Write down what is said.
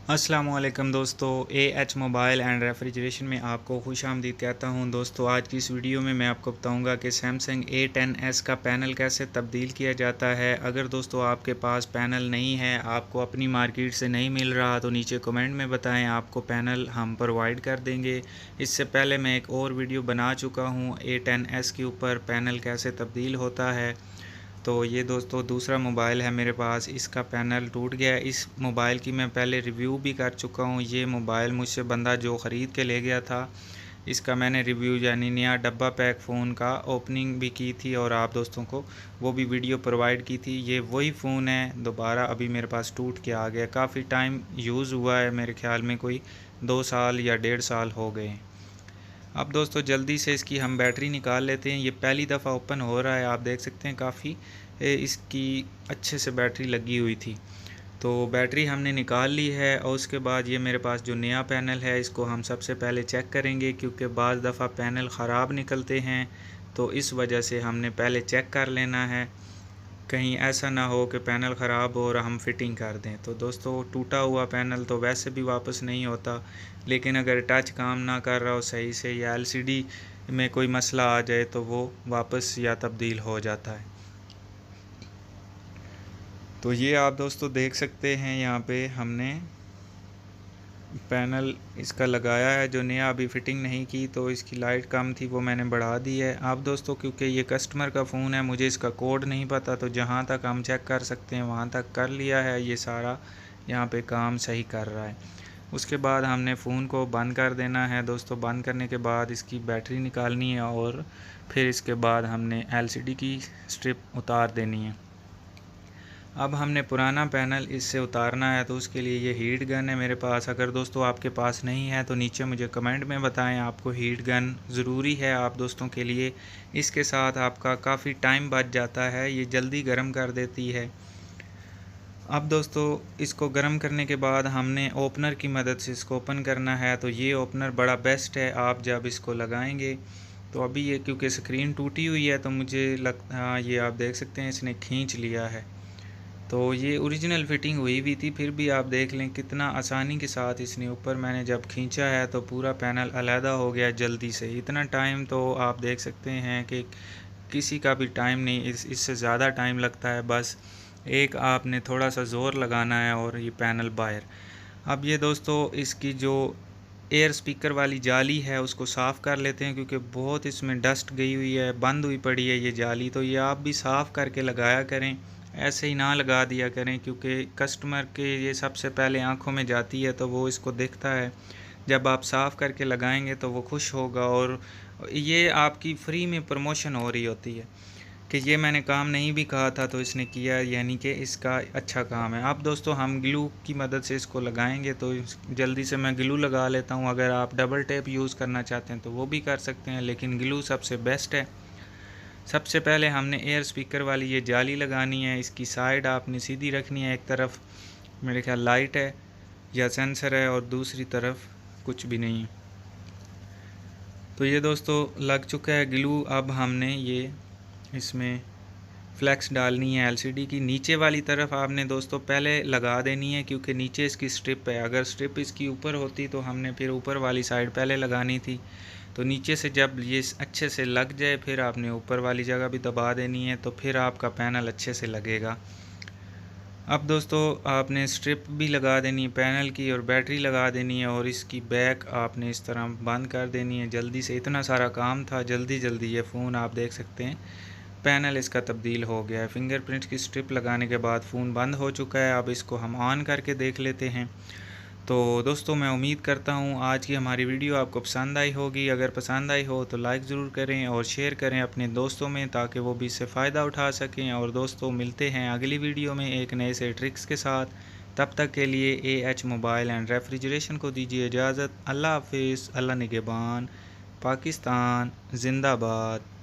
अस्सलामुअलैकुम दोस्तों, AH mobile and refrigeration में आपको खुशामदीद कहता हूं। दोस्तों, आज की इस वीडियो में मैं आपको बताऊंगा कि सैमसंग A10s का पैनल कैसे तब्दील किया जाता है। अगर दोस्तों आपके पास पैनल नहीं है, आपको अपनी मार्केट से नहीं मिल रहा, तो नीचे कमेंट में बताएं, आपको पैनल हम प्रोवाइड कर देंगे। इससे पहले मैं एक और वीडियो बना चुका हूँ A10s के ऊपर, पैनल कैसे तब्दील होता है। तो ये दोस्तों दूसरा मोबाइल है मेरे पास, इसका पैनल टूट गया है। इस मोबाइल की मैं पहले रिव्यू भी कर चुका हूँ। ये मोबाइल मुझसे बंदा जो ख़रीद के ले गया था, इसका मैंने रिव्यू यानी नया डब्बा पैक फ़ोन का ओपनिंग भी की थी और आप दोस्तों को वो भी वीडियो प्रोवाइड की थी। ये वही फ़ोन है, दोबारा अभी मेरे पास टूट के आ गया। काफ़ी टाइम यूज़ हुआ है, मेरे ख्याल में कोई 2 साल या 1.5 साल हो गए हैं। अब दोस्तों जल्दी से इसकी हम बैटरी निकाल लेते हैं। ये पहली दफ़ा ओपन हो रहा है, आप देख सकते हैं काफ़ी इसकी अच्छे से बैटरी लगी हुई थी। तो बैटरी हमने निकाल ली है और उसके बाद ये मेरे पास जो नया पैनल है, इसको हम सबसे पहले चेक करेंगे, क्योंकि बाज़ दफ़ा पैनल ख़राब निकलते हैं। तो इस वजह से हमने पहले चेक कर लेना है, कहीं ऐसा ना हो कि पैनल ख़राब हो और हम फिटिंग कर दें। तो दोस्तों टूटा हुआ पैनल तो वैसे भी वापस नहीं होता, लेकिन अगर टच काम ना कर रहा हो सही से या एलसीडी में कोई मसला आ जाए तो वो वापस या तब्दील हो जाता है। तो ये आप दोस्तों देख सकते हैं, यहाँ पे हमने पैनल इसका लगाया है जो नया, अभी फ़िटिंग नहीं की, तो इसकी लाइट कम थी वो मैंने बढ़ा दी है। आप दोस्तों क्योंकि ये कस्टमर का फ़ोन है, मुझे इसका कोड नहीं पता, तो जहाँ तक हम चेक कर सकते हैं वहाँ तक कर लिया है। ये सारा यहाँ पे काम सही कर रहा है। उसके बाद हमने फ़ोन को बंद कर देना है दोस्तों। बंद करने के बाद इसकी बैटरी निकालनी है और फिर इसके बाद हमने एलसीडी की स्ट्रिप उतार देनी है। अब हमने पुराना पैनल इससे उतारना है, तो उसके लिए ये हीट गन है मेरे पास। अगर दोस्तों आपके पास नहीं है तो नीचे मुझे कमेंट में बताएं, आपको हीट गन ज़रूरी है आप दोस्तों के लिए। इसके साथ आपका काफ़ी टाइम बच जाता है, ये जल्दी गर्म कर देती है। अब दोस्तों इसको गर्म करने के बाद हमने ओपनर की मदद से इसको ओपन करना है। तो ये ओपनर बड़ा बेस्ट है आप जब इसको लगाएंगे। तो अभी ये क्योंकि स्क्रीन टूटी हुई है, तो मुझे हाँ, ये आप देख सकते हैं इसने खींच लिया है। तो ये ओरिजिनल फिटिंग हुई हुई थी, फिर भी आप देख लें कितना आसानी के साथ इसने ऊपर मैंने जब खींचा है तो पूरा पैनल अलहदा हो गया जल्दी से। इतना टाइम तो आप देख सकते हैं कि किसी का भी टाइम नहीं, इससे ज़्यादा टाइम लगता है। बस एक आपने थोड़ा सा ज़ोर लगाना है और ये पैनल बाहर। अब ये दोस्तों इसकी जो एयर स्पीकर वाली जाली है उसको साफ़ कर लेते हैं, क्योंकि बहुत इसमें डस्ट गई हुई है, बंद हुई पड़ी है ये जाली। तो ये आप भी साफ़ करके लगाया करें, ऐसे ही ना लगा दिया करें, क्योंकि कस्टमर के ये सबसे पहले आंखों में जाती है तो वो इसको देखता है। जब आप साफ़ करके लगाएंगे तो वो खुश होगा और ये आपकी फ्री में प्रमोशन हो रही होती है कि ये मैंने काम नहीं भी कहा था तो इसने किया, यानी कि इसका अच्छा काम है। अब दोस्तों हम ग्लू की मदद से इसको लगाएंगे, तो जल्दी से मैं ग्लू लगा लेता हूँ। अगर आप डबल टेप यूज़ करना चाहते हैं तो वो भी कर सकते हैं, लेकिन ग्लू सबसे बेस्ट है। सबसे पहले हमने एयर स्पीकर वाली ये जाली लगानी है, इसकी साइड आपने सीधी रखनी है। एक तरफ मेरे ख्याल लाइट है या सेंसर है और दूसरी तरफ कुछ भी नहीं है। तो ये दोस्तों लग चुका है ग्लू। अब हमने ये इसमें फ्लैक्स डालनी है एलसीडी की। नीचे वाली तरफ आपने दोस्तों पहले लगा देनी है, क्योंकि नीचे इसकी स्ट्रिप है। अगर स्ट्रिप इसकी ऊपर होती तो हमने फिर ऊपर वाली साइड पहले लगानी थी। तो नीचे से जब ये अच्छे से लग जाए फिर आपने ऊपर वाली जगह भी दबा देनी है, तो फिर आपका पैनल अच्छे से लगेगा। अब दोस्तों आपने स्ट्रिप भी लगा देनी है पैनल की और बैटरी लगा देनी है और इसकी बैक आपने इस तरह बंद कर देनी है जल्दी से। इतना सारा काम था, जल्दी जल्दी ये फ़ोन आप देख सकते हैं पैनल इसका तब्दील हो गया है। फिंगरप्रिंट की स्ट्रिप लगाने के बाद फ़ोन बंद हो चुका है। अब इसको हम ऑन करके देख लेते हैं। तो दोस्तों मैं उम्मीद करता हूँ आज की हमारी वीडियो आपको पसंद आई होगी। अगर पसंद आई हो तो लाइक ज़रूर करें और शेयर करें अपने दोस्तों में, ताकि वो भी इससे फ़ायदा उठा सकें। और दोस्तों मिलते हैं अगली वीडियो में एक नए से ट्रिक्स के साथ। तब तक के लिए एएच मोबाइल एंड रेफ्रिजरेशन को दीजिए इजाज़त। अल्लाह हाफिज़, अल्लाह निगहबान, पाकिस्तान जिंदाबाद।